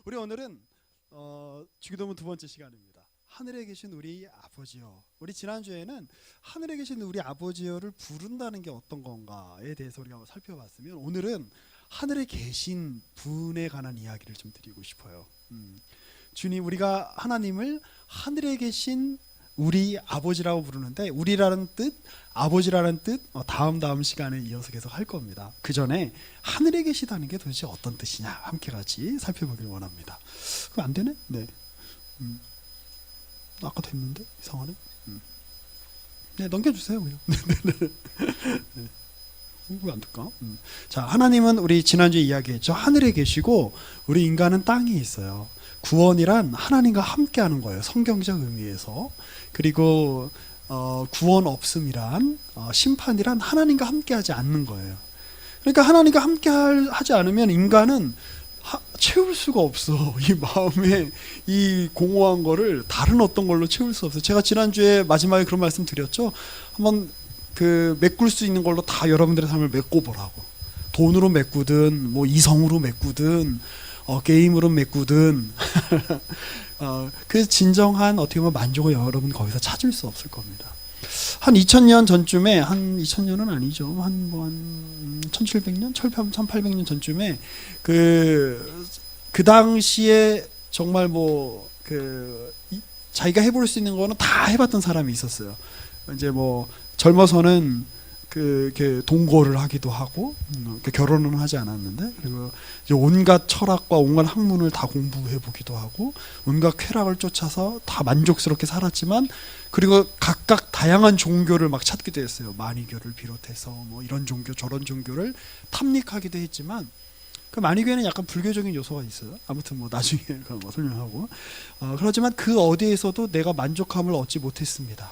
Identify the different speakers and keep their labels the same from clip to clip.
Speaker 1: 우리 오늘은 주기도문 두 번째 시간입니다. 하늘에 계신 우리 아버지여. 우리 지난주에는 하늘에 계신 우리 아버지여를 부른다는 게 어떤 건가에 대해서 우리가 살펴봤으면, 오늘은 하늘에 계신 분에 관한 이야기를 좀 드리고 싶어요. 주님, 우리가 하나님을 하늘에 계신 우리 아버지라고 부르는데, 우리라는 뜻, 아버지라는 뜻 다음 시간에 이어서 계속 할 겁니다. 그 전에 하늘에 계시다는 게 도대체 어떤 뜻이냐 함께 같이 살펴보길 원합니다. 그럼 안 되네? 네. 아까 됐는데 이상하네. 네, 넘겨주세요 그냥. 네. 왜 안 될까? 자, 하나님은 우리 지난주에 이야기했죠. 하늘에 계시고 우리 인간은 땅에 있어요. 구원이란 하나님과 함께하는 거예요. 성경적 의미에서. 그리고 구원 없음이란 심판이란 하나님과 함께하지 않는 거예요. 그러니까 하나님과 함께하지 않으면 인간은 채울 수가 없어. 이 마음에 이 공허한 거를 다른 어떤 걸로 채울 수 없어요. 제가 지난주에 마지막에 그런 말씀 드렸죠. 한번 메꿀 수 있는 걸로 다 여러분들의 삶을 메꿔보라고. 돈으로 메꾸든 뭐 이성으로 메꾸든 게임으로 메꾸든 그 진정한 어떻게 보면 만족을 여러분 거기서 찾을 수 없을 겁니다. 한 2000년 전쯤에, 한 2000년은 아니죠, 한 1700년, 1800년 전쯤에 그 당시에 정말 자기가 해볼 수 있는 거는 다 해봤던 사람이 있었어요. 이제 뭐 젊어서는 동거를 하기도 하고, 결혼은 하지 않았는데, 그리고 이제 온갖 철학과 온갖 학문을 다 공부해 보기도 하고, 온갖 쾌락을 쫓아서 다 만족스럽게 살았지만, 그리고 각각 다양한 종교를 막 찾기도 했어요. 마니교를 비롯해서 뭐 이런 종교 저런 종교를 탐닉하기도 했지만, 그 마니교에는 약간 불교적인 요소가 있어요. 아무튼 뭐 나중에 뭐 설명하고. 그렇지만 그 어디에서도 내가 만족함을 얻지 못했습니다.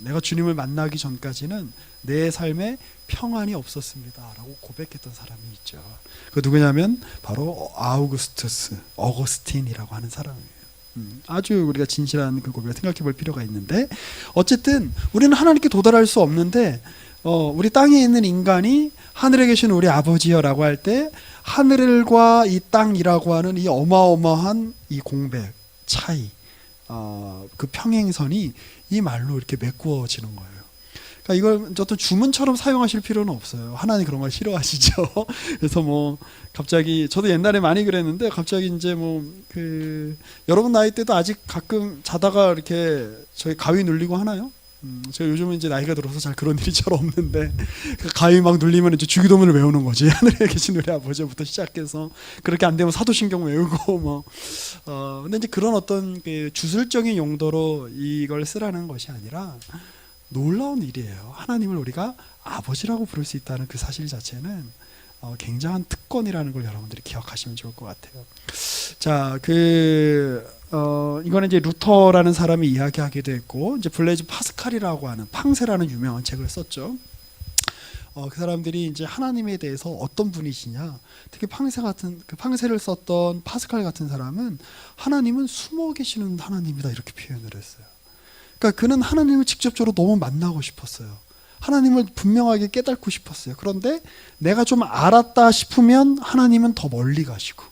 Speaker 1: 내가 주님을 만나기 전까지는 내 삶에 평안이 없었습니다 라고 고백했던 사람이 있죠. 그 누구냐면 바로 어거스틴이라고 하는 사람이에요. 아주 우리가 진실한 그 고백을 생각해 볼 필요가 있는데, 어쨌든 우리는 하나님께 도달할 수 없는데, 우리 땅에 있는 인간이 하늘에 계신 우리 아버지여라고 할 때, 하늘과 이 땅이라고 하는 이 어마어마한 이 공백 차이, 그 평행선이 이 말로 이렇게 메꾸어지는 거예요. 그러니까 이걸 어떤 주문처럼 사용하실 필요는 없어요. 하나님 그런 걸 싫어하시죠. 그래서 뭐 갑자기, 저도 옛날에 많이 그랬는데, 갑자기 이제 여러분 나이 때도 아직 가끔 자다가 이렇게 저희 가위 눌리고 하나요? 제가 요즘은 이제 나이가 들어서 잘 그런 일이 잘 없는데, 가위 막 눌리면 이제 주기도문을 외우는 거지. 하늘에 계신 우리 아버지부터 시작해서, 그렇게 안 되면 사도신경 외우고 근데 이제 그런 어떤 주술적인 용도로 이걸 쓰라는 것이 아니라 놀라운 일이에요. 하나님을 우리가 아버지라고 부를 수 있다는 그 사실 자체는 굉장한 특권이라는 걸 여러분들이 기억하시면 좋을 것 같아요. 자, 이거는 이제 루터라는 사람이 이야기하기도 했고, 이제 블레이즈 파스칼이라고 하는 팡세라는 유명한 책을 썼죠. 그 사람들이 이제 하나님에 대해서 어떤 분이시냐, 특히 팡세를 썼던 파스칼 같은 사람은 하나님은 숨어 계시는 하나님이다 이렇게 표현을 했어요. 그러니까 그는 하나님을 직접적으로 너무 만나고 싶었어요. 하나님을 분명하게 깨닫고 싶었어요. 그런데 내가 좀 알았다 싶으면 하나님은 더 멀리 가시고,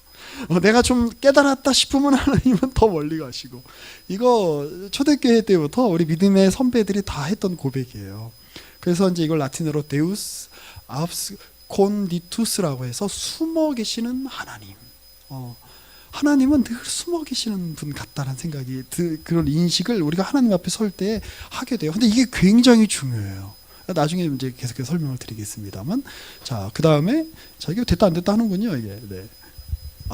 Speaker 1: 내가 좀 깨달았다 싶으면 하나님은 더 멀리 가시고, 이거 초대교회 때부터 우리 믿음의 선배들이 다 했던 고백이에요. 그래서 이제 이걸 라틴어로 데우스 압스콘디투스라고 해서 숨어 계시는 하나님. 하나님은 늘 숨어 계시는 분 같다는 생각이, 그런 인식을 우리가 하나님 앞에 설 때 하게 돼요. 근데 이게 굉장히 중요해요. 나중에 이제 계속해서 설명을 드리겠습니다만, 자, 그 다음에, 자, 이게 됐다 안 됐다 하는군요, 이게. 네.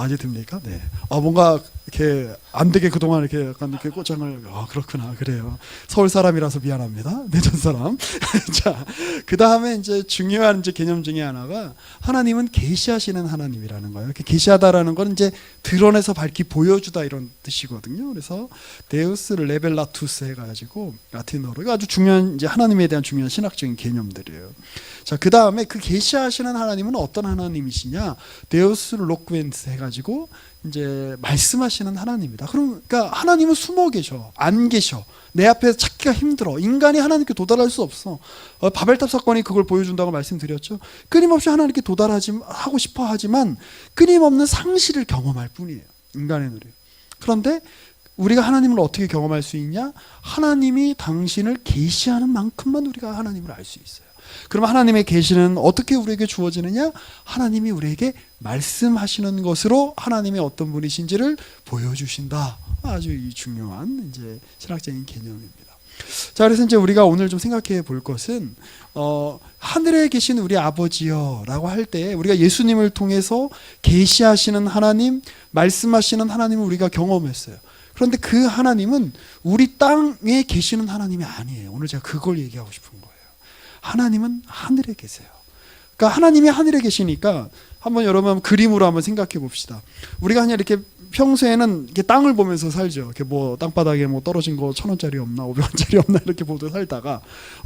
Speaker 1: 이제 됩니까? 네. 뭔가 이렇게 안 되게 그동안 이렇게 약간 이렇게 꼬장을, 그렇구나, 그래요. 서울 사람이라서 미안합니다. 내전 사람. 자, 그 다음에 이제 중요한 이제 개념 중에 하나가, 하나님은 계시하시는 하나님이라는 거예요. 이렇게 계시하다라는 건 이제 드러내서 밝히 보여주다 이런 뜻이거든요. 그래서 데우스 레벨라투스 해가지고 라틴어로, 이거 아주 중요한, 이제 하나님에 대한 중요한 신학적인 개념들이에요. 자, 그 다음에 그 계시하시는 하나님은 어떤 하나님이시냐? 데우스 로쿠엔스 해가지고 이제 말씀하시는 말씀하시는 하나님이다. 그러니까 하나님은 숨어 계셔, 안 계셔. 내 앞에 찾기가 힘들어. 인간이 하나님께 도달할 수 없어. 바벨탑 사건이 그걸 보여준다고 말씀드렸죠. 끊임없이 하나님께 하고 싶어 하지만 끊임없는 상실을 경험할 뿐이에요. 인간의 노래. 그런데 우리가 하나님을 어떻게 경험할 수 있냐? 하나님이 당신을 계시하는 만큼만 우리가 하나님을 알 수 있어요. 그러면 하나님의 계시는 어떻게 우리에게 주어지느냐? 하나님이 우리에게 말씀하시는 것으로 하나님이 어떤 분이신지를 보여주신다. 아주 중요한 이제 신학적인 개념입니다. 자, 그래서 이제 우리가 오늘 좀 생각해 볼 것은 하늘에 계신 우리 아버지여라고 할 때 우리가 예수님을 통해서 계시하시는 하나님, 말씀하시는 하나님을 우리가 경험했어요. 그런데 그 하나님은 우리 땅에 계시는 하나님이 아니에요. 오늘 제가 그걸 얘기하고 싶은 거예요. 하나님은 하늘에 계세요. 그러니까 하나님이 하늘에 계시니까 한번 여러분 그림으로 한번 생각해 봅시다. 우리가 그냥 이렇게 평소에는 이렇게 땅을 보면서 살죠. 이렇게 뭐 땅바닥에 뭐 떨어진 거 1,000원짜리 없나 500원짜리 없나 이렇게 보면서 살다가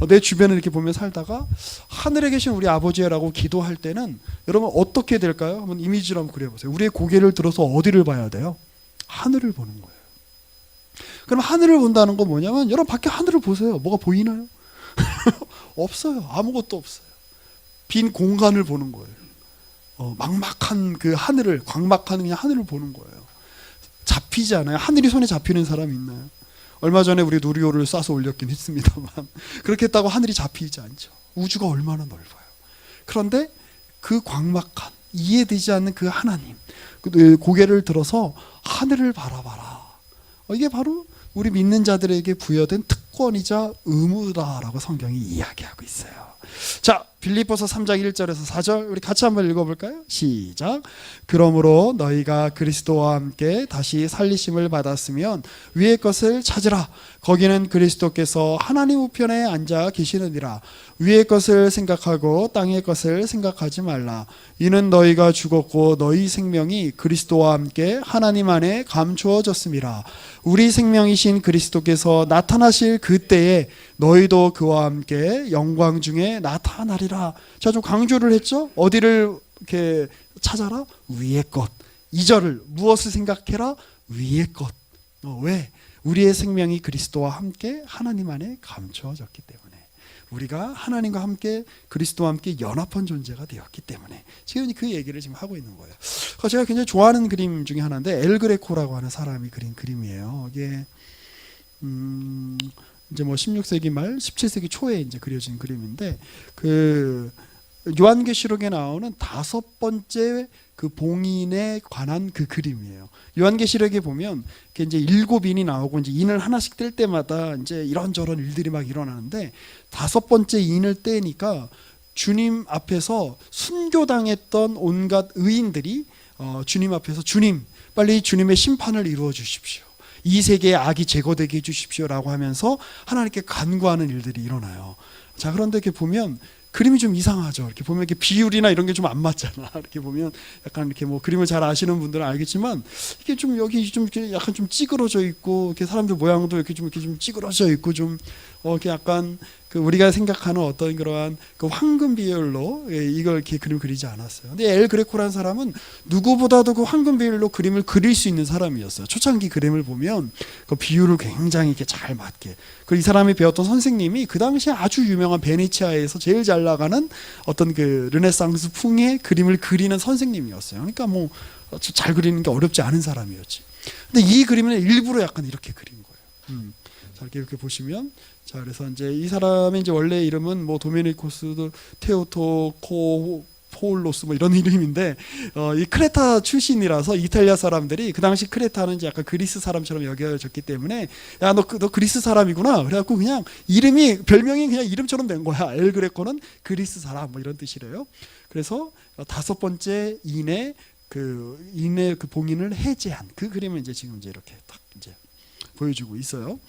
Speaker 1: 내 주변을 이렇게 보며 살다가 하늘에 계신 우리 아버지라고 기도할 때는 여러분 어떻게 될까요? 한번 이미지로 한번 그려보세요. 우리의 고개를 들어서 어디를 봐야 돼요? 하늘을 보는 거예요. 그럼 하늘을 본다는 건 뭐냐면 여러분 밖에 하늘을 보세요. 뭐가 보이나요? 없어요. 아무것도 없어요. 빈 공간을 보는 거예요. 막막한 그 하늘을, 광막한 그냥 하늘을 보는 거예요. 잡히지 않아요. 하늘이 손에 잡히는 사람이 있나요? 얼마 전에 우리 누리호를 쏴서 올렸긴 했습니다만 그렇게 했다고 하늘이 잡히지 않죠. 우주가 얼마나 넓어요. 그런데 그 광막한, 이해되지 않는 그 하나님, 고개를 들어서 하늘을 바라봐라. 이게 바로 우리 믿는 자들에게 부여된 특권이자 의무다라고 성경이 이야기하고 있어요. 자, 빌립보서 3장 1절에서 4절 우리 같이 한번 읽어볼까요? 시작. 그러므로 너희가 그리스도와 함께 다시 살리심을 받았으면 위의 것을 찾으라. 거기는 그리스도께서 하나님 우편에 앉아 계시느니라. 위의 것을 생각하고 땅의 것을 생각하지 말라. 이는 너희가 죽었고 너희 생명이 그리스도와 함께 하나님 안에 감추어졌음이라. 우리 생명이신 그리스도께서 나타나실 그때에 너희도 그와 함께 영광 중에 나타나리라. 제가 좀 강조를 했죠? 어디를 이렇게 찾아라? 위의 것. 2절을 무엇을 생각해라? 위의 것. 왜? 우리의 생명이 그리스도와 함께 하나님 안에 감추어졌기 때문에. 우리가 하나님과 함께 그리스도와 함께 연합한 존재가 되었기 때문에 지금 그 얘기를 지금 하고 있는 거예요. 제가 굉장히 좋아하는 그림 중에 하나인데 엘 그레코라고 하는 사람이 그린 그림이에요. 이게 이제 뭐 16세기 말 17세기 초에 이제 그려진 그림인데 그 요한계시록에 나오는 5번째 그 봉인에 관한 그 그림이에요. 요한계시록에 보면 이제 7인이 나오고 이제 인을 하나씩 뗄 때마다 이제 이런저런 일들이 막 일어나는데 5번째 인을 떼니까 주님 앞에서 순교당했던 온갖 의인들이 주님 앞에서 주님 빨리 주님의 심판을 이루어 주십시오. 이 세계의 악이 제거되게 해주십시오라고 하면서 하나님께 간구하는 일들이 일어나요. 자, 그런데 이렇게 보면 그림이 좀 이상하죠. 이렇게 보면 이렇게 비율이나 이런 게 좀 안 맞잖아. 이렇게 보면 약간 이렇게 뭐 그림을 잘 아시는 분들은 알겠지만 이게 좀 여기 좀 약간 좀 찌그러져 있고 이렇게 사람들 모양도 이렇게 좀 찌그러져 있고 좀 이렇게 약간 그 우리가 생각하는 어떤 그러한 그 황금 비율로 이걸 이렇게 그림 그리지 않았어요. 근데 엘 그레코라는 사람은 누구보다도 그 황금 비율로 그림을 그릴 수 있는 사람이었어요. 초창기 그림을 보면 그 비율을 굉장히 이렇게 잘 맞게. 그리고 이 사람이 배웠던 선생님이 그 당시에 아주 유명한 베네치아에서 제일 잘 나가는 어떤 그 르네상스 풍의 그림을 그리는 선생님이었어요. 그러니까 뭐 잘 그리는 게 어렵지 않은 사람이었지. 근데 이 그림은 일부러 약간 이렇게 그린 거예요. 자, 이렇게 보시면 자, 그래서 이제 이 사람의 이제 원래 이름은 뭐 도메니코스 테오토코 포울로스 뭐 이런 이름인데 이 크레타 출신이라서 이탈리아 사람들이 그 당시 크레타는 이제 약간 그리스 사람처럼 여겨졌기 때문에 야, 너 그리스 사람이구나. 그래갖고 그냥 별명이 그냥 이름처럼 된 거야. 엘 그레코는 그리스 사람 뭐 이런 뜻이래요. 그래서 5번째 인의 그 봉인을 해제한 그 그림을 이제 지금 이제 이렇게 딱 이제 보여주고 있어요.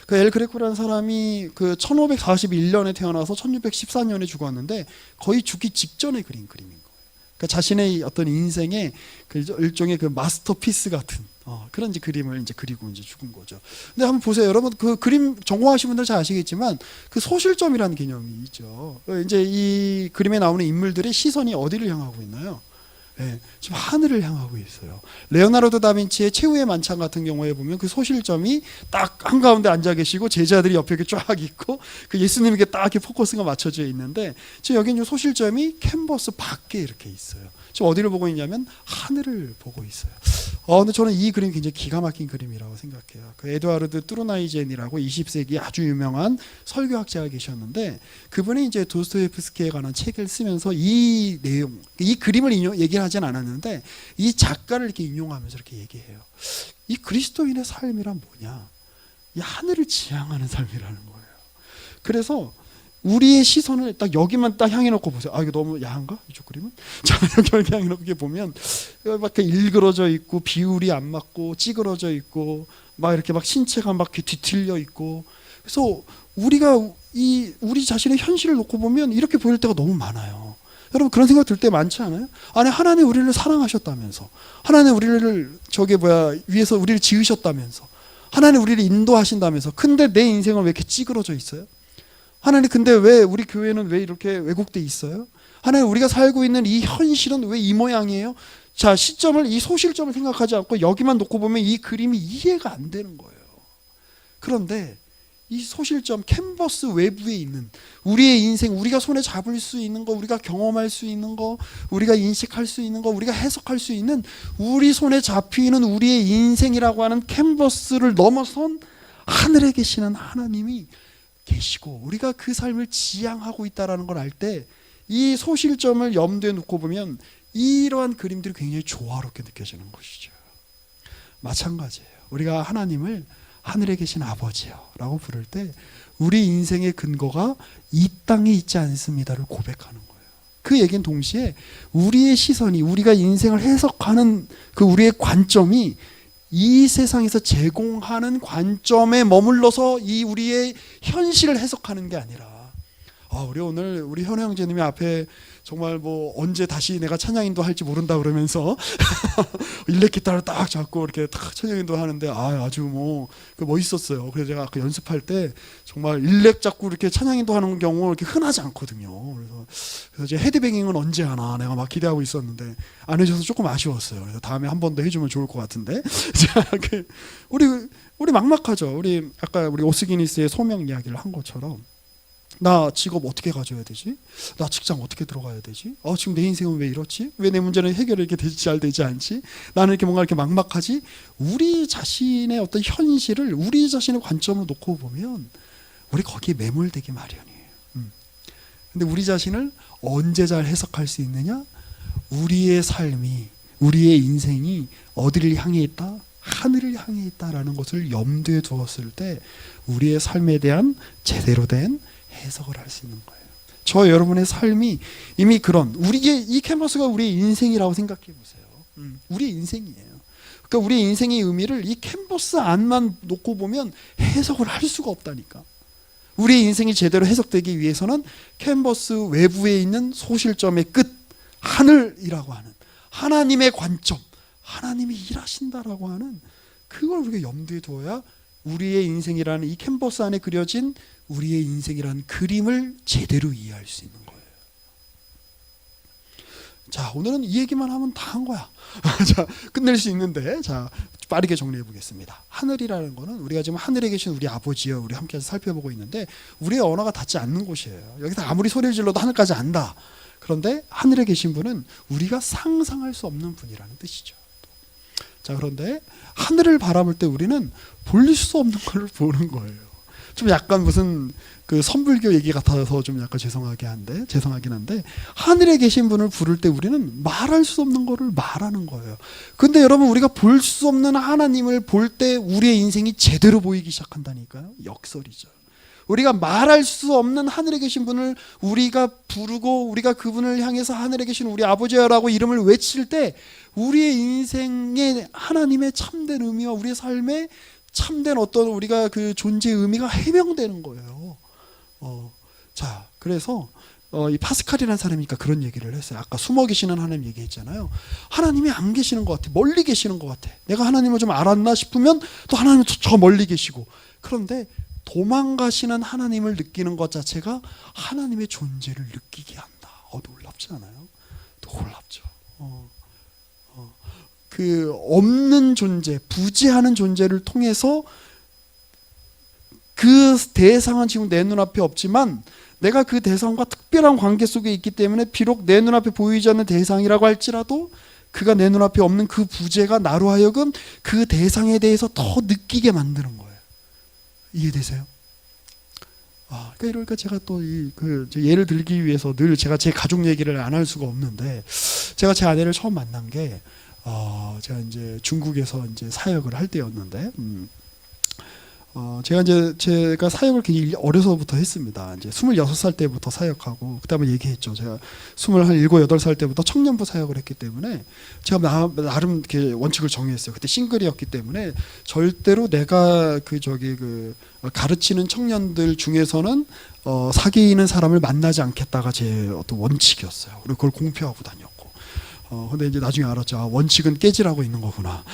Speaker 1: 그 엘 그레코라는 사람이 그 1541년에 태어나서 1614년에 죽었는데 거의 죽기 직전에 그린 그림인 거예요. 그러니까 자신의 어떤 인생의 그 일종의 그 마스터피스 같은 그런 이제 그림을 이제 그리고 이제 죽은 거죠. 근데 한번 보세요, 여러분. 그 그림 전공하신 분들 잘 아시겠지만 그 소실점이라는 개념이 있죠. 이제 이 그림에 나오는 인물들의 시선이 어디를 향하고 있나요? 예, 지금 하늘을 향하고 있어요. 레오나르도 다빈치의 최후의 만찬 같은 경우에 보면 그 소실점이 딱 한가운데 앉아 계시고 제자들이 옆에 이렇게 쫙 있고 그 예수님에게 딱 이렇게 포커스가 맞춰져 있는데 지금 여기는 소실점이 캔버스 밖에 이렇게 있어요. 지금 어디를 보고 있냐면 하늘을 보고 있어요. 근데 저는 이 그림이 굉장히 기가 막힌 그림이라고 생각해요. 그 에드와르드 뚜루나이젠이라고 20세기 아주 유명한 설교학자가 계셨는데 그분이 이제 도스토옙스키에 관한 책을 쓰면서 이 내용, 이 그림을 얘기를 하진 않았는데 이 작가를 이렇게 인용하면서 이렇게 얘기해요. 이 그리스도인의 삶이란 뭐냐? 이 하늘을 지향하는 삶이라는 거예요. 그래서 우리의 시선을 딱 여기만 딱 향해 놓고 보세요. 이거 너무 야한가? 이쪽 그림은? 자, 여기 향해 놓고 보면 막 일그러져 있고 비율이 안 맞고 찌그러져 있고 막 이렇게 막 신체가 막 뒤틀려 있고 그래서 우리가 우리 자신의 현실을 놓고 보면 이렇게 보일 때가 너무 많아요. 여러분 그런 생각 들 때 많지 않아요? 아니 하나님 우리를 사랑하셨다면서 하나님 우리를 위에서 우리를 지으셨다면서 하나님 우리를 인도하신다면서 근데 내 인생은 왜 이렇게 찌그러져 있어요? 하나님 근데 왜 우리 교회는 왜 이렇게 왜곡돼 있어요? 하나님 우리가 살고 있는 이 현실은 왜 이 모양이에요? 자, 이 소실점을 생각하지 않고 여기만 놓고 보면 이 그림이 이해가 안 되는 거예요. 그런데 이 소실점 캔버스 외부에 있는 우리의 인생, 우리가 손에 잡을 수 있는 거, 우리가 경험할 수 있는 거, 우리가 인식할 수 있는 거, 우리가 해석할 수 있는 우리 손에 잡히는 우리의 인생이라고 하는 캔버스를 넘어선 하늘에 계시는 하나님이 계시고 우리가 그 삶을 지향하고 있다는 걸 알 때 이 소실점을 염두에 놓고 보면 이러한 그림들이 굉장히 조화롭게 느껴지는 것이죠. 마찬가지예요. 우리가 하나님을 하늘에 계신 아버지요 라고 부를 때 우리 인생의 근거가 이 땅에 있지 않습니다를 고백하는 거예요. 그 얘기는 동시에 우리의 시선이 우리가 인생을 해석하는 그 우리의 관점이 이 세상에서 제공하는 관점에 머물러서 이 우리의 현실을 해석하는 게 아니라 우리 오늘 우리 현우 형제님이 앞에 정말 뭐 언제 다시 내가 찬양인도 할지 모른다 그러면서 일렉 기타를 딱 잡고 이렇게 딱 찬양인도 하는데 아주 뭐 멋있었어요. 그래서 제가 아까 연습할 때 정말 일렉 잡고 이렇게 찬양인도 하는 경우 이렇게 흔하지 않거든요. 그래서 이제 헤드뱅잉은 언제 하나 내가 막 기대하고 있었는데 안 해줘서 조금 아쉬웠어요. 그래서 다음에 한 번 더 해주면 좋을 것 같은데. 자, 우리 막막하죠. 아까 우리 오스기니스의 소명 이야기를 한 것처럼. 나 직업 어떻게 가져야 되지? 나 직장 어떻게 들어가야 되지? 지금 내 인생은 왜 이렇지? 왜 내 문제는 해결이 이렇게 잘 되지 않지? 나는 이렇게 뭔가 이렇게 막막하지? 우리 자신의 어떤 현실을 우리 자신의 관점으로 놓고 보면 우리 거기에 매몰되기 마련이에요. 근데 우리 자신을 언제 잘 해석할 수 있느냐? 우리의 삶이, 우리의 인생이 어디를 향해 있다? 하늘을 향해 있다라는 것을 염두에 두었을 때 우리의 삶에 대한 제대로 된 해석을 할 수 있는 거예요. 저 여러분의 삶이 이미 이 캔버스가 우리의 인생이라고 생각해 보세요. 우리의 인생이에요. 그러니까 우리의 인생의 의미를 이 캔버스 안만 놓고 보면 해석을 할 수가 없다니까. 우리의 인생이 제대로 해석되기 위해서는 캔버스 외부에 있는 소실점의 끝, 하늘이라고 하는 하나님의 관점, 하나님이 일하신다라고 하는 그걸 우리가 염두에 두어야 우리의 인생이라는 이 캔버스 안에 그려진 우리의 인생이라는 그림을 제대로 이해할 수 있는 거예요. 자, 오늘은 이 얘기만 하면 다 한 거야. 자, 끝낼 수 있는데, 자, 빠르게 정리해 보겠습니다. 하늘이라는 거는 우리가 지금 하늘에 계신 우리 아버지요, 우리 함께 살펴보고 있는데 우리의 언어가 닿지 않는 곳이에요. 여기서 아무리 소리를 질러도 하늘까지 안다. 그런데 하늘에 계신 분은 우리가 상상할 수 없는 분이라는 뜻이죠. 자, 그런데 하늘을 바라볼 때 우리는 볼 수 없는 걸 보는 거예요. 좀 약간 무슨 그 선불교 얘기 같아서 좀 약간 죄송하긴 한데 하늘에 계신 분을 부를 때 우리는 말할 수 없는 거를 말하는 거예요. 근데 여러분 우리가 볼 수 없는 하나님을 볼 때 우리의 인생이 제대로 보이기 시작한다니까요. 역설이죠. 우리가 말할 수 없는 하늘에 계신 분을 우리가 부르고 우리가 그분을 향해서 하늘에 계신 우리 아버지야라고 이름을 외칠 때 우리의 인생의 하나님의 참된 의미와 우리의 삶의 참된 어떤 우리가 그 존재의 의미가 해명되는 거예요. 자, 그래서 이 파스칼이라는 사람이니까 그런 얘기를 했어요. 아까 숨어 계시는 하나님 얘기했잖아요. 하나님이 안 계시는 것 같아. 멀리 계시는 것 같아. 내가 하나님을 좀 알았나 싶으면 또 하나님은 저 멀리 계시고. 그런데 도망가시는 하나님을 느끼는 것 자체가 하나님의 존재를 느끼게 한다. 놀랍지 않아요? 놀랍죠. 그 없는 존재, 부재하는 존재를 통해서 그 대상은 지금 내 눈앞에 없지만 내가 그 대상과 특별한 관계 속에 있기 때문에 비록 내 눈앞에 보이지 않는 대상이라고 할지라도 그가 내 눈앞에 없는 그 부재가 나로 하여금 그 대상에 대해서 더 느끼게 만드는 거예요. 이해되세요? 그러니까 제가 또 예를 들기 위해서 늘 제가 제 가족 얘기를 안 할 수가 없는데, 제가 제 아내를 처음 만난 게 제가 이제 중국에서 이제 사역을 할 때였는데, 제가 사역을 굉장히 어려서부터 했습니다. 이제 26살 때부터 사역하고, 그다음에 얘기했죠. 제가 27, 8살 때부터 청년부 사역을 했기 때문에 제가 나름 이렇게 원칙을 정했어요. 그때 싱글이었기 때문에 절대로 내가 가르치는 청년들 중에서는 사귀는 사람을 만나지 않겠다가 제 어떤 원칙이었어요. 그리고 그걸 공표하고 다녔고. 근데 이제 나중에 알았죠. 원칙은 깨지라고 있는 거구나.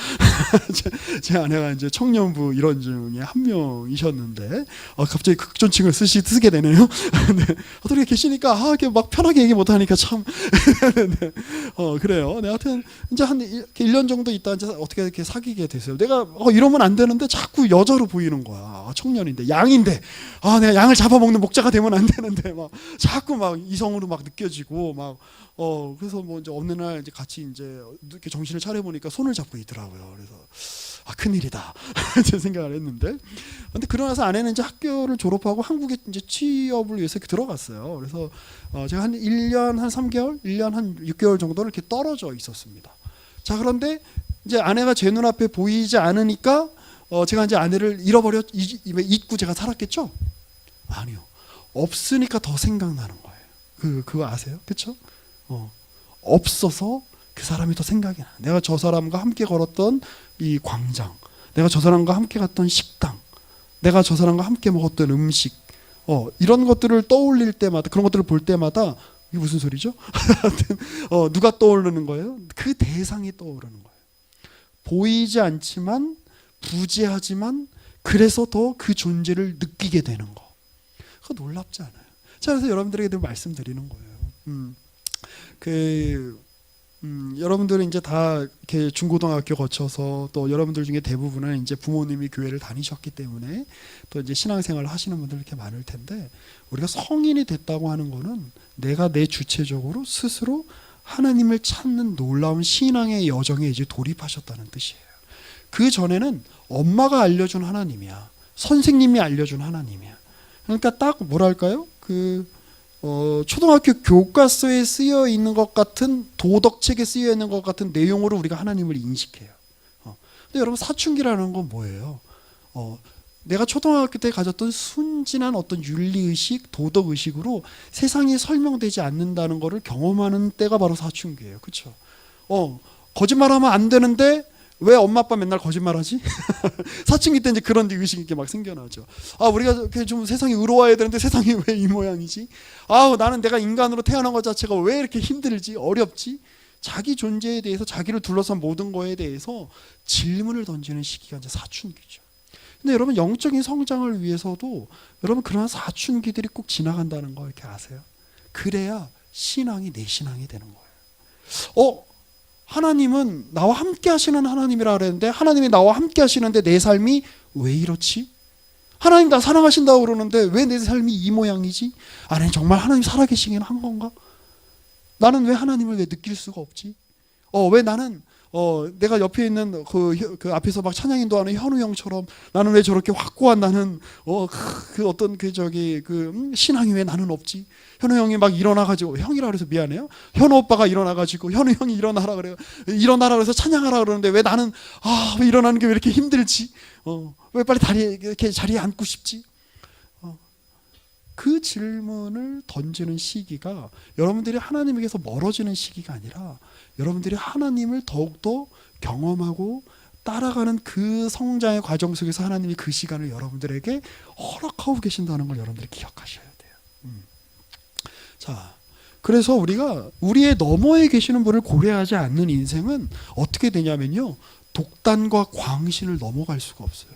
Speaker 1: 제 아내가 이제 청년부 일원 중에 한 명이셨는데, 갑자기 극존칭을 쓰게 되네요. 네. 어떻게 계시니까, 이렇게 막 편하게 얘기 못하니까 참. 네. 그래요. 네, 하여튼, 이제 한 1년 정도 있다 이제 어떻게 이렇게 사귀게 됐어요. 내가, 이러면 안 되는데 자꾸 여자로 보이는 거야. 청년인데, 양인데, 내가 양을 잡아먹는 목자가 되면 안 되는데, 자꾸 이성으로 느껴지고, 그래서 이제 어느 날 이제 같이 이제 이렇게 정신을 차려보니까 손을 잡고 있더라고요. 그래서 큰일이다. 제 생각을 했는데, 근데 그러고 나서 아내는 이제 학교를 졸업하고 한국에 이제 취업을 위해서 이렇게 들어갔어요. 그래서 제가 한 1년 한 3개월, 1년 한 6개월 정도를 이렇게 떨어져 있었습니다. 자, 그런데 이제 아내가 제 눈앞에 보이지 않으니까 제가 이제 아내를 잊고 제가 살았겠죠? 아니요. 없으니까 더 생각나는 거예요. 그거 아세요? 그렇죠? 없어서 그 사람이 더 생각이 나. 내가 저 사람과 함께 걸었던 이 광장, 내가 저 사람과 함께 갔던 식당, 내가 저 사람과 함께 먹었던 음식, 이런 것들을 떠올릴 때마다, 그런 것들을 볼 때마다, 이게 무슨 소리죠? 누가 떠오르는 거예요? 그 대상이 떠오르는 거예요. 보이지 않지만, 부재하지만, 그래서 더 그 존재를 느끼게 되는 거. 그거 놀랍지 않아요? 자, 그래서 여러분들에게 늘 말씀드리는 거예요. 여러분들은 이제 다 이렇게 중고등학교 거쳐서, 또 여러분들 중에 대부분은 이제 부모님이 교회를 다니셨기 때문에 또 이제 신앙생활을 하시는 분들 이렇게 많을 텐데, 우리가 성인이 됐다고 하는 거는 내가 내 주체적으로 스스로 하나님을 찾는 놀라운 신앙의 여정에 이제 돌입하셨다는 뜻이에요. 그 전에는 엄마가 알려준 하나님이야. 선생님이 알려준 하나님이야. 그러니까 딱 뭐랄까요? 초등학교 교과서에 쓰여 있는 것 같은, 도덕책에 쓰여 있는 것 같은 내용으로 우리가 하나님을 인식해요. 근데 여러분, 사춘기라는 건 뭐예요? 내가 초등학교 때 가졌던 순진한 어떤 윤리의식, 도덕의식으로 세상이 설명되지 않는다는 것을 경험하는 때가 바로 사춘기예요. 그렇죠? 거짓말하면 안 되는데 왜 엄마 아빠 맨날 거짓말하지? 사춘기 때 이제 그런 의식이 이렇게 막 생겨나죠. 우리가 좀 세상이 의로워야 되는데 세상이 왜 이 모양이지? 나는 내가 인간으로 태어난 것 자체가 왜 이렇게 힘들지? 어렵지? 자기 존재에 대해서, 자기를 둘러싼 모든 거에 대해서 질문을 던지는 시기가 이제 사춘기죠. 근데 여러분, 영적인 성장을 위해서도 여러분, 그런 사춘기들이 꼭 지나간다는 거 이렇게 아세요? 그래야 신앙이 내 신앙이 되는 거예요. 하나님은 나와 함께 하시는 하나님이라 그랬는데, 하나님이 나와 함께 하시는데 내 삶이 왜 이렇지? 하나님 나 사랑하신다고 그러는데 왜 내 삶이 이 모양이지? 아니, 정말 하나님 살아계시긴 한 건가? 나는 왜 하나님을 왜 느낄 수가 없지? 왜 나는 내가 옆에 있는 그 앞에서 막 찬양 인도하는 현우 형처럼 나는 왜 저렇게 확고한, 나는 어떤 신앙이 왜 나는 없지? 현우 형이 막 일어나가지고, 형이라 그래서 미안해요. 현우 오빠가 일어나가지고, 현우 형이 일어나라 그래요. 일어나라 그래서 찬양하라 그러는데 왜 나는 왜 일어나는 게 왜 이렇게 힘들지? 왜 빨리 다리에 이렇게 자리에 앉고 싶지? 그 질문을 던지는 시기가 여러분들이 하나님에게서 멀어지는 시기가 아니라, 여러분들이 하나님을 더욱더 경험하고 따라가는 그 성장의 과정 속에서 하나님이 그 시간을 여러분들에게 허락하고 계신다는 걸 여러분들이 기억하셔야 돼요. 자, 그래서 우리가 우리의 너머에 계시는 분을 고려하지 않는 인생은 어떻게 되냐면요, 독단과 광신을 넘어갈 수가 없어요.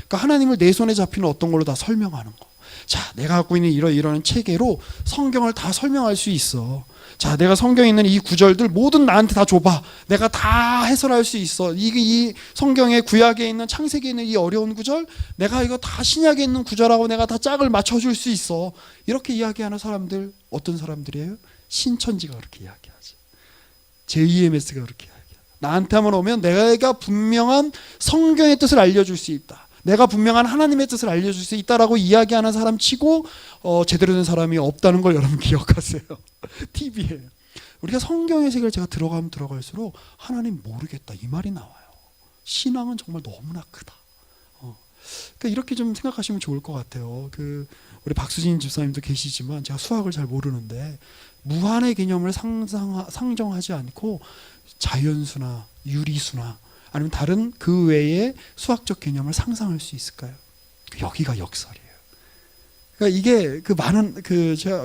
Speaker 1: 그러니까 하나님을 내 손에 잡히는 어떤 걸로 다 설명하는 거. 자, 내가 갖고 있는 이런 체계로 성경을 다 설명할 수 있어. 자, 내가 성경에 있는 이 구절들 모든 나한테 다 줘봐. 내가 다 해설할 수 있어. 이 성경의 구약에 있는 창세기에 있는 이 어려운 구절, 내가 이거 다 신약에 있는 구절하고 내가 다 짝을 맞춰줄 수 있어. 이렇게 이야기하는 사람들 어떤 사람들이에요? 신천지가 그렇게 이야기하지. JMS가 그렇게 이야기해. 나한테만 오면 내가 분명한 성경의 뜻을 알려줄 수 있다. 내가 분명한 하나님의 뜻을 알려줄 수 있다라고 이야기하는 사람 치고 제대로 된 사람이 없다는 걸 여러분 기억하세요. TV에 우리가 성경의 세계를 제가 들어가면 들어갈수록 하나님 모르겠다 이 말이 나와요. 신앙은 정말 너무나 크다. 그러니까 이렇게 좀 생각하시면 좋을 것 같아요. 우리 박수진 집사님도 계시지만 제가 수학을 잘 모르는데 무한의 개념을 상정하지 않고 자연수나 유리수나 아니면 다른 그 외의 수학적 개념을 상상할 수 있을까요? 여기가 역설이에요. 그러니까 이게 많은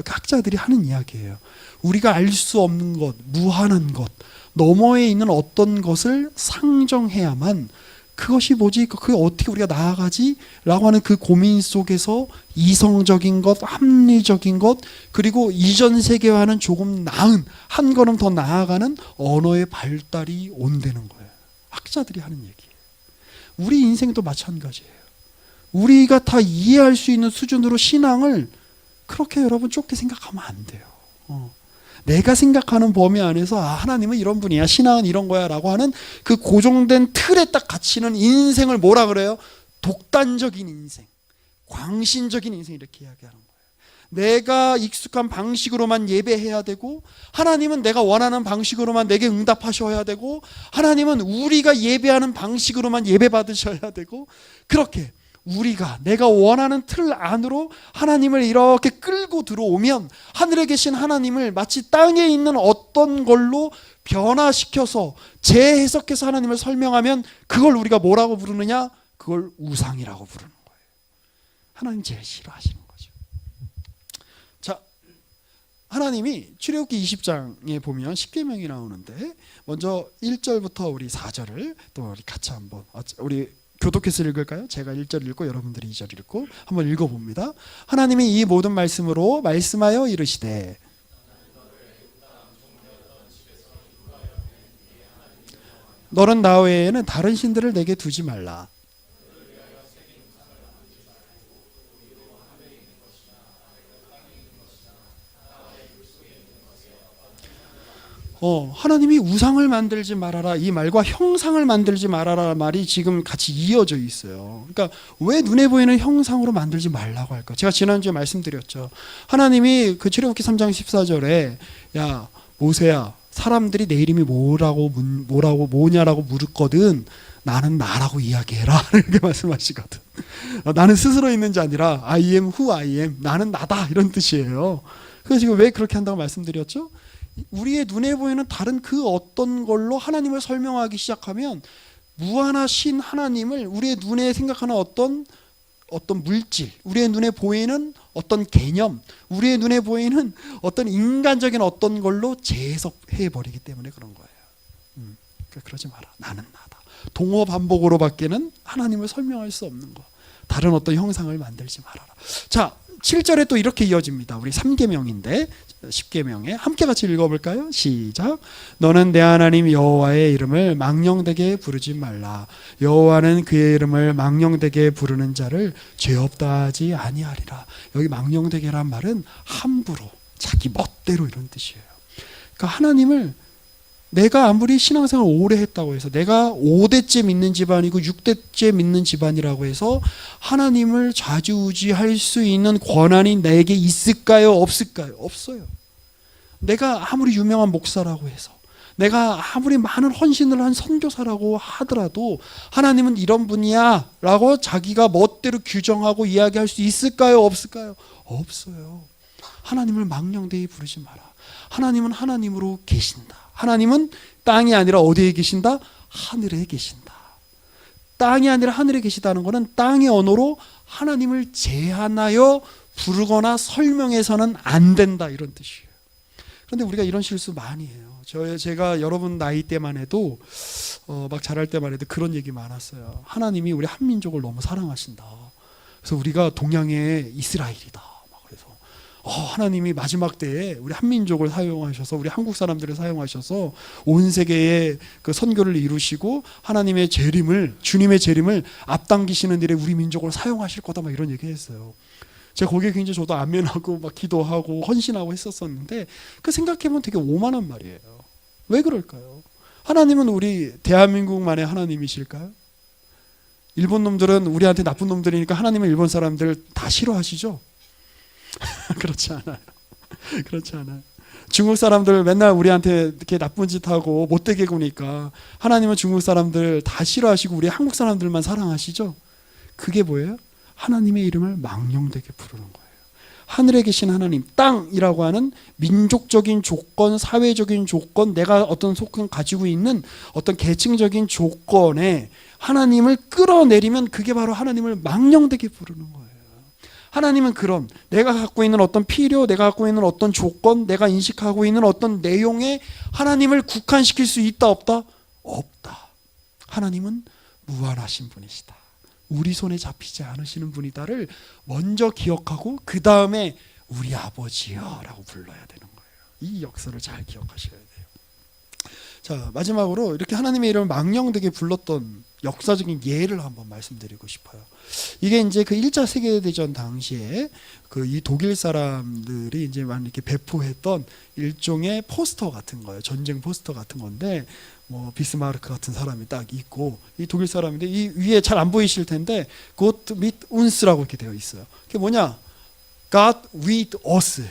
Speaker 1: 학자들이 하는 이야기예요. 우리가 알 수 없는 것, 무한한 것, 너머에 있는 어떤 것을 상정해야만 그것이 뭐지? 그게 어떻게 우리가 나아가지? 라고 하는 그 고민 속에서 이성적인 것, 합리적인 것, 그리고 이전 세계와는 조금 나은, 한 걸음 더 나아가는 언어의 발달이 온다는 거예요. 학자들이 하는 얘기예요. 우리 인생도 마찬가지예요. 우리가 다 이해할 수 있는 수준으로 신앙을 그렇게 여러분 좁게 생각하면 안 돼요. 내가 생각하는 범위 안에서 하나님은 이런 분이야, 신앙은 이런 거야 라고 하는 그 고정된 틀에 딱 갇히는 인생을 뭐라 그래요? 독단적인 인생, 광신적인 인생 이렇게 이야기하는 거예요. 내가 익숙한 방식으로만 예배해야 되고 하나님은 내가 원하는 방식으로만 내게 응답하셔야 되고 하나님은 우리가 예배하는 방식으로만 예배 받으셔야 되고 그렇게 내가 원하는 틀 안으로 하나님을 이렇게 끌고 들어오면 하늘에 계신 하나님을 마치 땅에 있는 어떤 걸로 변화시켜서 재해석해서 하나님을 설명하면 그걸 우리가 뭐라고 부르느냐? 그걸 우상이라고 부르는 거예요. 하나님 제일 싫어하시는 거죠. 자, 하나님이 출애굽기 20장에 보면 십계명이 나오는데 먼저 1절부터 우리 4절을 또 우리 같이 한번 우리 교독해서 읽을까요? 제가 1절 읽고 여러분들이 2절 읽고 한번 읽어봅니다. 하나님이 이 모든 말씀으로 말씀하여 이르시되 너는 나 외에는 다른 신들을 내게 두지 말라. 하나님이 우상을 만들지 말아라 이 말과 형상을 만들지 말아라 말이 지금 같이 이어져 있어요. 그러니까 왜 눈에 보이는 형상으로 만들지 말라고 할까? 제가 지난주에 말씀드렸죠. 하나님이 그 출애굽기 3장 14절에 야 모세야 사람들이 내 이름이 뭐냐라고 물었거든. 나는 나라고 이야기해라 이렇게 말씀하시거든. 나는 스스로 있는 자 아니라 I am who I am, 나는 나다 이런 뜻이에요. 그래서 지금 왜 그렇게 한다고 말씀드렸죠? 우리의 눈에 보이는 다른 그 어떤 걸로 하나님을 설명하기 시작하면 무한하신 하나님을 우리의 눈에 생각하는 어떤 물질, 우리의 눈에 보이는 어떤 개념, 우리의 눈에 보이는 어떤 인간적인 어떤 걸로 재해석해 버리기 때문에 그런 거예요. 그러니까 그러지 마라. 나는 나다. 동어 반복으로밖에는 하나님을 설명할 수 없는 거. 다른 어떤 형상을 만들지 말아라. 자, 7절에 또 이렇게 이어집니다. 우리 3계명인데 10계명에 함께 같이 읽어볼까요? 시작. 너는 내 하나님 여호와의 이름을 망령되게 부르지 말라. 여호와는 그의 이름을 망령되게 부르는 자를 죄 없다 하지 아니하리라. 여기 망령되게란 말은 함부로 자기 멋대로 이런 뜻이에요. 그러니까 하나님을 내가 아무리 신앙생활 오래 했다고 해서 내가 5대째 믿는 집안이고 6대째 믿는 집안이라고 해서 하나님을 좌지우지할 수 있는 권한이 내게 있을까요? 없을까요? 없어요. 내가 아무리 유명한 목사라고 해서 내가 아무리 많은 헌신을 한 선교사라고 하더라도 하나님은 이런 분이야 라고 자기가 멋대로 규정하고 이야기할 수 있을까요? 없을까요? 없어요. 하나님을 망령되이 부르지 마라. 하나님은 하나님으로 계신다. 하나님은 땅이 아니라 어디에 계신다? 하늘에 계신다. 땅이 아니라 하늘에 계시다는 것은 땅의 언어로 하나님을 제한하여 부르거나 설명해서는 안 된다 이런 뜻이에요. 그런데 우리가 이런 실수 많이 해요. 제가 여러분 나이 때만 해도 막 자랄 때만 해도 그런 얘기 많았어요. 하나님이 우리 한민족을 너무 사랑하신다. 그래서 우리가 동양의 이스라엘이다. 막 그래서 하나님이 마지막 때에 우리 한민족을 사용하셔서 우리 한국 사람들을 사용하셔서 온 세계에 그 선교를 이루시고 하나님의 재림을 주님의 재림을 앞당기시는 일에 우리 민족을 사용하실 거다. 막 이런 얘기했어요. 제가 거기에 굉장히 저도 아멘하고 막 기도하고 헌신하고 했었었는데 그 생각해보면 되게 오만한 말이에요. 왜 그럴까요? 하나님은 우리 대한민국만의 하나님이실까요? 일본 놈들은 우리한테 나쁜 놈들이니까 하나님은 일본 사람들 다 싫어하시죠? 그렇지 않아요. 그렇지 않아요. 중국 사람들 맨날 우리한테 이렇게 나쁜 짓 하고 못되게 구니까 하나님은 중국 사람들 다 싫어하시고 우리 한국 사람들만 사랑하시죠? 그게 뭐예요? 하나님의 이름을 망령되게 부르는 거예요. 하늘에 계신 하나님, 땅이라고 하는 민족적인 조건, 사회적인 조건, 내가 어떤 속한 가지고 있는 어떤 계층적인 조건에 하나님을 끌어내리면 그게 바로 하나님을 망령되게 부르는 거예요. 하나님은 그런 내가 갖고 있는 어떤 필요, 내가 갖고 있는 어떤 조건, 내가 인식하고 있는 어떤 내용에 하나님을 국한시킬 수 있다 없다? 없다. 하나님은 무한하신 분이시다. 우리 손에 잡히지 않으시는 분이다를 먼저 기억하고 그 다음에 우리 아버지여 라고 불러야 되는 거예요. 이 역사를 잘 기억하셔야 돼요. 자, 마지막으로 이렇게 하나님의 이름을 망령되게 불렀던 역사적인 예를 한번 말씀드리고 싶어요. 이게 이제 그 1차 세계대전 당시에 그 이 독일 사람들이 이제 막 이렇게 배포했던 일종의 포스터 같은 거예요. 전쟁 포스터 같은 건데 뭐 비스마르크 같은 사람이 딱 있고 이 독일 사람인데 이 위에 잘 안 보이실 텐데 Gott mit uns라고 이렇게 되어 있어요. 그게 뭐냐? God with us.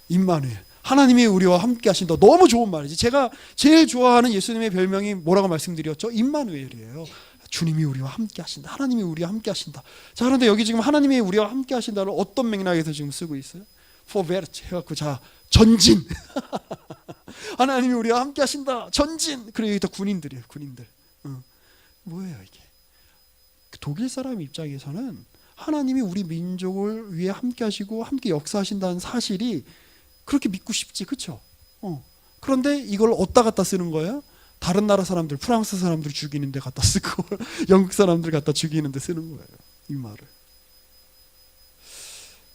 Speaker 1: 임마누엘. 하나님이 우리와 함께 하신다. 너무 좋은 말이지. 제가 제일 좋아하는 예수님의 별명이 뭐라고 말씀드렸죠? 임마누엘이에요. 주님이 우리와 함께 하신다. 하나님이 우리와 함께 하신다. 자, 그런데 여기 지금 하나님이 우리와 함께 하신다를 어떤 맥락에서 지금 쓰고 있어요? Vorwärts 해갖고 자 전진. 하나님이 우리와 함께 하신다. 전진. 그리고 여기 다 군인들이에요. 군인들. 뭐예요 이게? 독일 사람 입장에서는 하나님이 우리 민족을 위해 함께 하시고 함께 역사하신다는 사실이 그렇게 믿고 싶지, 그렇죠? 그런데 이걸 어디다 갖다 쓰는 거예요? 다른 나라 사람들, 프랑스 사람들 죽이는 데 갖다 쓰고 영국 사람들 갖다 죽이는 데 쓰는 거예요. 이 말을.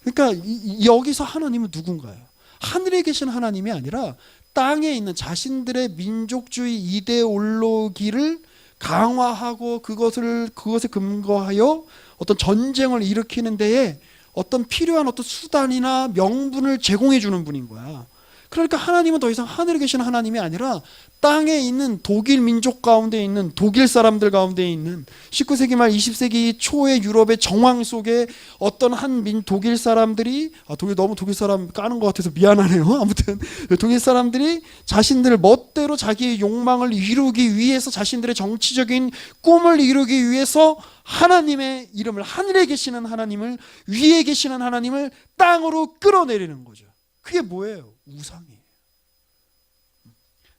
Speaker 1: 그러니까 여기서 하나님은 누군가요? 하늘에 계신 하나님이 아니라 땅에 있는 자신들의 민족주의 이데올로기를 강화하고 그것에 근거하여 어떤 전쟁을 일으키는 데에 어떤 필요한 어떤 수단이나 명분을 제공해 주는 분인 거야. 그러니까 하나님은 더 이상 하늘에 계신 하나님이 아니라 땅에 있는 독일 민족 가운데 있는 독일 사람들 가운데 있는 19세기 말 20세기 초의 유럽의 정황 속에 어떤 한 독일 사람들이 너무 독일 사람 까는 것 같아서 미안하네요. 아무튼 독일 사람들이 자신들 멋대로 자기의 욕망을 이루기 위해서 자신들의 정치적인 꿈을 이루기 위해서 하나님의 이름을 하늘에 계시는 하나님을 위에 계시는 하나님을 땅으로 끌어내리는 거죠. 그게 뭐예요? 우상이에요.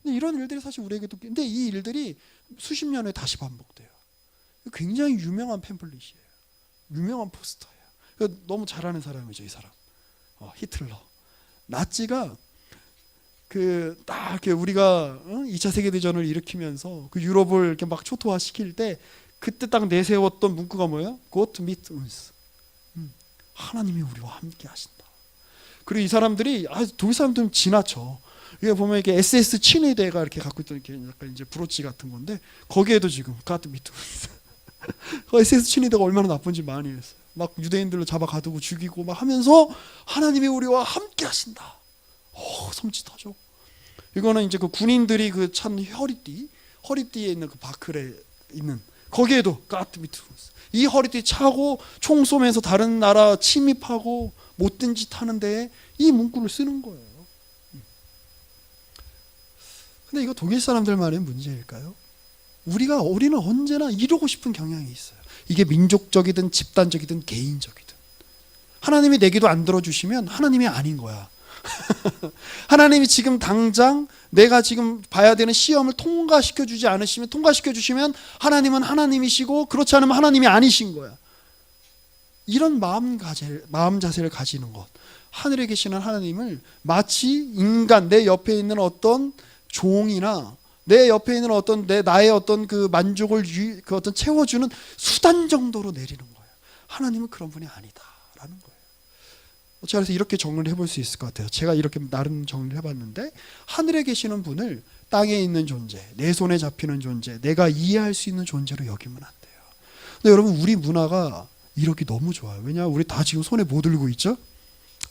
Speaker 1: 근데 이런 일들이 사실 우리에게도 근데 이 일들이 수십 년 후에 다시 반복돼요. 굉장히 유명한 팸플릿이에요. 유명한 포스터예요. 너무 잘하는 사람이죠, 이 사람. 히틀러. 나치가 딱 이렇게 우리가 2차 세계대전을 일으키면서 그 유럽을 이렇게 막 초토화시킬 때 그때 딱 내세웠던 문구가 뭐예요? Gott mit uns. 하나님이 우리와 함께 하신다. 그리고 이 사람들이 독일 사람들은 지나쳐. 이게 보면 이렇게 SS 친위대가 이렇게 갖고 있던 이렇게 약간 이제 브로치 같은 건데 거기에도 지금 가드 미트 SS 친위대가 얼마나 나쁜지 많이 했어요. 막 유대인들로 잡아 가두고 죽이고 막 하면서 하나님이 우리와 함께 하신다. 섬찟하죠. 이거는 이제 그 군인들이 그 찬 허리띠에 있는 그 바클에 있는 거기에도 가드 미트 이 허리띠 차고 총 쏘면서 다른 나라 침입하고 못된 짓 하는데 이 문구를 쓰는 거예요. 근데 이거 독일 사람들만의 문제일까요? 우리는 언제나 이루고 싶은 경향이 있어요. 이게 민족적이든 집단적이든 개인적이든. 하나님이 내 기도 안 들어주시면 하나님이 아닌 거야. 하나님이 지금 당장 내가 지금 봐야 되는 시험을 통과시켜 주시면 하나님은 하나님이시고 그렇지 않으면 하나님이 아니신 거야. 이런 마음 자세를 가지는 것. 하늘에 계시는 하나님을 마치 인간 내 옆에 있는 어떤 종이나 내 옆에 있는 어떤 나의 어떤 그 만족을 어떤 채워주는 수단 정도로 내리는 거예요. 하나님은 그런 분이 아니다라는 거예요. 그래서 이렇게 정리를 해볼 수 있을 것 같아요. 제가 이렇게 나름 정리를 해봤는데, 하늘에 계시는 분을 땅에 있는 존재, 내 손에 잡히는 존재, 내가 이해할 수 있는 존재로 여기면 안 돼요. 근데 여러분, 우리 문화가 이러기 너무 좋아요. 왜냐하면 우리 다 지금 손에 뭐 들고 있죠?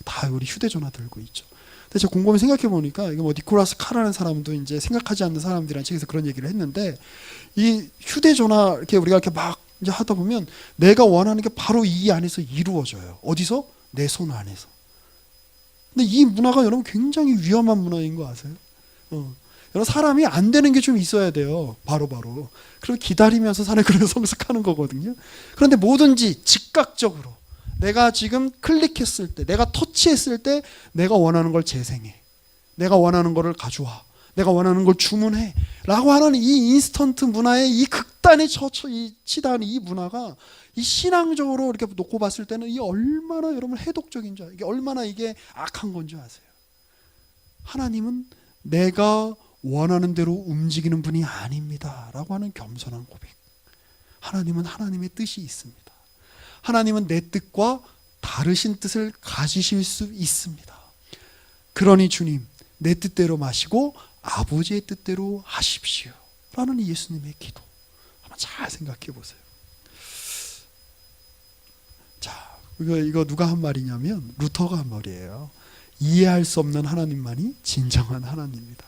Speaker 1: 다 우리 휴대전화 들고 있죠. 근데 제가 곰곰이 생각해 보니까, 이거 뭐 니콜라스 카라는 사람도 이제 생각하지 않는 사람들이란 책에서 그런 얘기를 했는데, 이 휴대전화 이렇게 우리가 이렇게 막 이제 하다 보면 내가 원하는 게 바로 이 안에서 이루어져요. 어디서? 내 손 안에서. 근데 이 문화가 여러분 굉장히 위험한 문화인 거 아세요? 여러분, 사람이 안 되는 게 좀 있어야 돼요. 바로바로. 그럼 기다리면서 사는 그런 성숙하는 거거든요. 그런데 뭐든지 즉각적으로 내가 지금 클릭했을 때, 내가 터치했을 때 내가 원하는 걸 재생해. 내가 원하는 거를 가져와. 내가 원하는 걸 주문해. 라고 하는 이 인스턴트 문화의 이 극단에 치다하는 이 문화가, 이 신앙적으로 이렇게 놓고 봤을 때는 이게 얼마나 여러분 해독적인 줄, 이게 얼마나 이게 악한 건지 아세요? 하나님은 내가 원하는 대로 움직이는 분이 아닙니다 라고 하는 겸손한 고백. 하나님은 하나님의 뜻이 있습니다. 하나님은 내 뜻과 다르신 뜻을 가지실 수 있습니다. 그러니 주님, 내 뜻대로 마시고 아버지의 뜻대로 하십시오 라는 예수님의 기도. 한번 잘 생각해 보세요. 자, 이거 누가 한 말이냐면 루터가 한 말이에요. 이해할 수 없는 하나님만이 진정한 하나님입니다.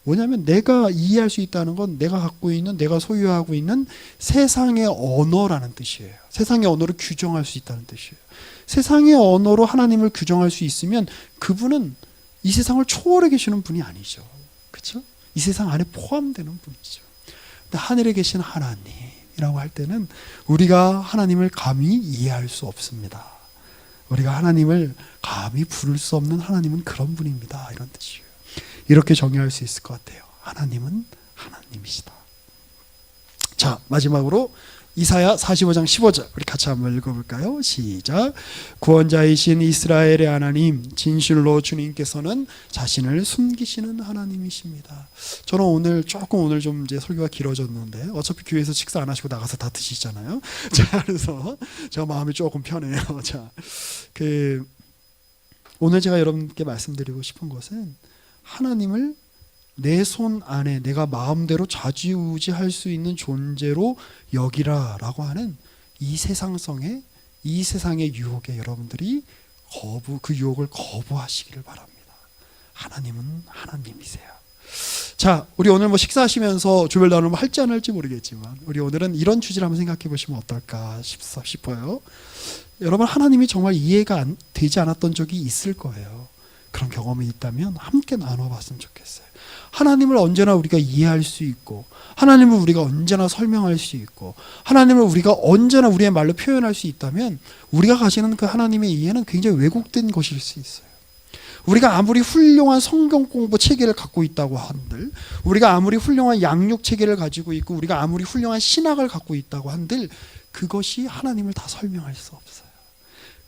Speaker 1: 뭐냐면, 내가 이해할 수 있다는 건 내가 갖고 있는, 내가 소유하고 있는 세상의 언어라는 뜻이에요. 세상의 언어를 규정할 수 있다는 뜻이에요. 세상의 언어로 하나님을 규정할 수 있으면 그분은 이 세상을 초월해 계시는 분이 아니죠. 그렇죠? 이 세상 안에 포함되는 분이죠. 근데 하늘에 계신 하나님이라고 할 때는 우리가 하나님을 감히 이해할 수 없습니다. 우리가 하나님을 감히 부를 수 없는 하나님은 그런 분입니다. 이런 뜻이에요. 이렇게 정의할 수 있을 것 같아요. 하나님은 하나님이시다. 자, 마지막으로 이사야 45장 15절 우리 같이 한번 읽어볼까요? 시작. 구원자이신 이스라엘의 하나님, 진실로 주님께서는 자신을 숨기시는 하나님이십니다. 저는 오늘 좀 이제 설교가 길어졌는데, 어차피 교회에서 식사 안 하시고 나가서 다 드시잖아요. 자, 그래서 제가 마음이 조금 편해요. 자, 오늘 제가 여러분께 말씀드리고 싶은 것은, 하나님을 내 손 안에 내가 마음대로 좌지우지할 수 있는 존재로 여기라라고 하는 이 세상성의, 이 세상의 유혹에 여러분들이 그 유혹을 거부하시기를 바랍니다. 하나님은 하나님이세요. 자, 우리 오늘 뭐 식사하시면서 조별 나눔 할지 안 할지 모르겠지만, 우리 오늘은 이런 주제를 한번 생각해 보시면 어떨까 싶어요. 여러분, 하나님이 정말 이해가 되지 않았던 적이 있을 거예요. 그런 경험이 있다면 함께 나눠봤으면 좋겠어요. 하나님을 언제나 우리가 이해할 수 있고, 하나님을 우리가 언제나 설명할 수 있고, 하나님을 우리가 언제나 우리의 말로 표현할 수 있다면, 우리가 가지는 그 하나님의 이해는 굉장히 왜곡된 것일 수 있어요. 우리가 아무리 훌륭한 성경 공부 체계를 갖고 있다고 한들, 우리가 아무리 훌륭한 양육 체계를 가지고 있고, 우리가 아무리 훌륭한 신학을 갖고 있다고 한들, 그것이 하나님을 다 설명할 수 없어요.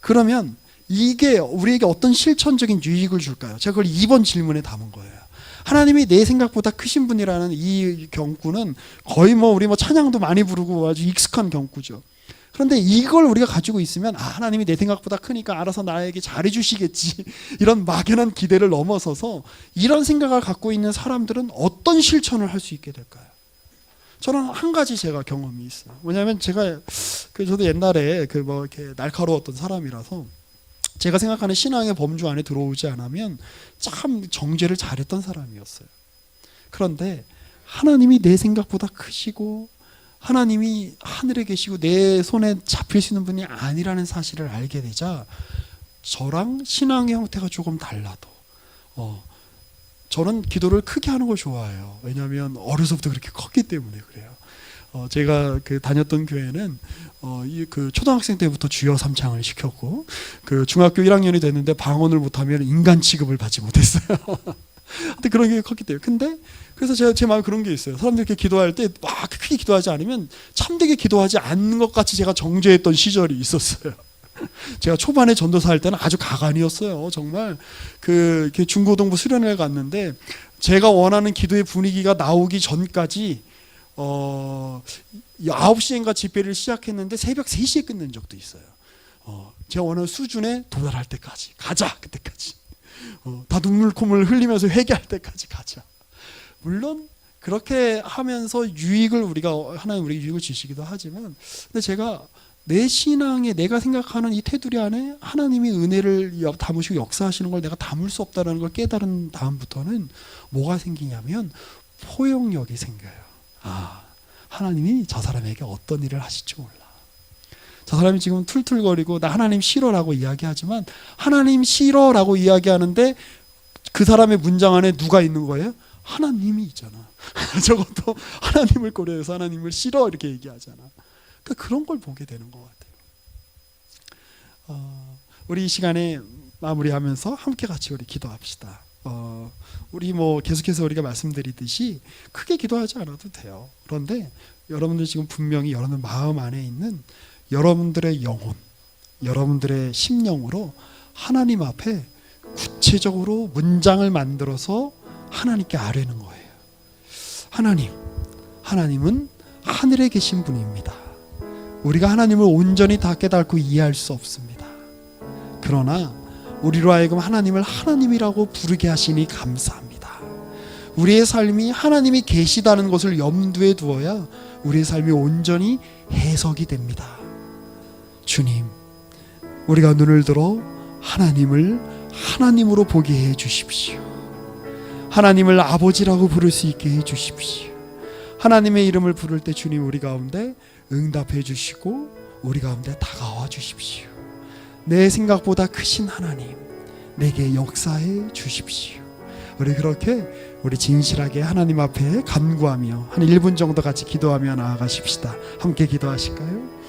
Speaker 1: 그러면 이게 우리에게 어떤 실천적인 유익을 줄까요? 제가 그걸 2번 질문에 담은 거예요. 하나님이 내 생각보다 크신 분이라는 이 경구는 거의 우리 찬양도 많이 부르고 아주 익숙한 경구죠. 그런데 이걸 우리가 가지고 있으면, 하나님이 내 생각보다 크니까 알아서 나에게 잘해주시겠지, 이런 막연한 기대를 넘어서서 이런 생각을 갖고 있는 사람들은 어떤 실천을 할 수 있게 될까요? 저는 한 가지 제가 경험이 있어요. 왜냐하면 제가 저도 옛날에 이렇게 날카로웠던 사람이라서, 제가 생각하는 신앙의 범주 안에 들어오지 않으면 참 정죄를 잘했던 사람이었어요. 그런데 하나님이 내 생각보다 크시고, 하나님이 하늘에 계시고 내 손에 잡힐 수 있는 분이 아니라는 사실을 알게 되자, 저랑 신앙의 형태가 조금 달라도 저는 기도를 크게 하는 걸 좋아해요. 왜냐하면 어려서부터 그렇게 컸기 때문에 그래요. 제가 다녔던 교회는 초등학생 때부터 주여 삼창을 시켰고, 중학교 1학년이 됐는데 방언을 못하면 인간 취급을 받지 못했어요. 근데 그런 게 컸기 때문에. 그래서 제 마음에 그런 게 있어요. 사람들 이렇게 기도할 때 막 크게 기도하지 않으면 참되게 기도하지 않는 것 같이 제가 정죄했던 시절이 있었어요. 제가 초반에 전도사 할 때는 아주 가관이었어요. 정말 중고등부 수련회를 갔는데, 제가 원하는 기도의 분위기가 나오기 전까지 9시인가 집회를 시작했는데 새벽 3시에 끝낸 적도 있어요. 제가 원하는 수준에 도달할 때까지 가자. 그때까지 다 눈물 콧물 흘리면서 회개할 때까지 가자. 물론 그렇게 하면서 유익을 하나님 우리 유익을 주시기도 하지만, 근데 제가 내 신앙에 내가 생각하는 이 테두리 안에 하나님이 은혜를 담으시고 역사하시는 걸 내가 담을 수 없다는 걸 깨달은 다음부터는 뭐가 생기냐면 포용력이 생겨요. 하나님이 저 사람에게 어떤 일을 하실지 몰라. 저 사람이 지금 툴툴거리고 나 하나님 싫어라고 이야기하지만, 하나님 싫어라고 이야기하는데 그 사람의 문장 안에 누가 있는 거예요? 하나님이 있잖아. 저것도 하나님을 고려해서 하나님을 싫어 이렇게 얘기하잖아. 그러니까 그런 걸 보게 되는 것 같아요. 우리 이 시간에 마무리하면서 함께 같이 우리 기도합시다. 우리 계속해서 우리가 말씀드리듯이 크게 기도하지 않아도 돼요. 그런데 여러분들 지금 분명히 여러분들 마음 안에 있는 여러분들의 영혼, 여러분들의 심령으로 하나님 앞에 구체적으로 문장을 만들어서 하나님께 아뢰는 거예요. 하나님은 하늘에 계신 분입니다. 우리가 하나님을 온전히 다 깨닫고 이해할 수 없습니다. 그러나 우리로 하여금 하나님을 하나님이라고 부르게 하시니 감사합니다. 우리의 삶이 하나님이 계시다는 것을 염두에 두어야 우리의 삶이 온전히 해석이 됩니다. 주님, 우리가 눈을 들어 하나님을 하나님으로 보게 해 주십시오. 하나님을 아버지라고 부를 수 있게 해 주십시오. 하나님의 이름을 부를 때 주님 우리 가운데 응답해 주시고 우리 가운데 다가와 주십시오. 내 생각보다 크신 하나님, 내게 역사해 주십시오. 우리 그렇게 우리 진실하게 하나님 앞에 간구하며 한 1분 정도 같이 기도하며 나아가십시다. 함께 기도하실까요?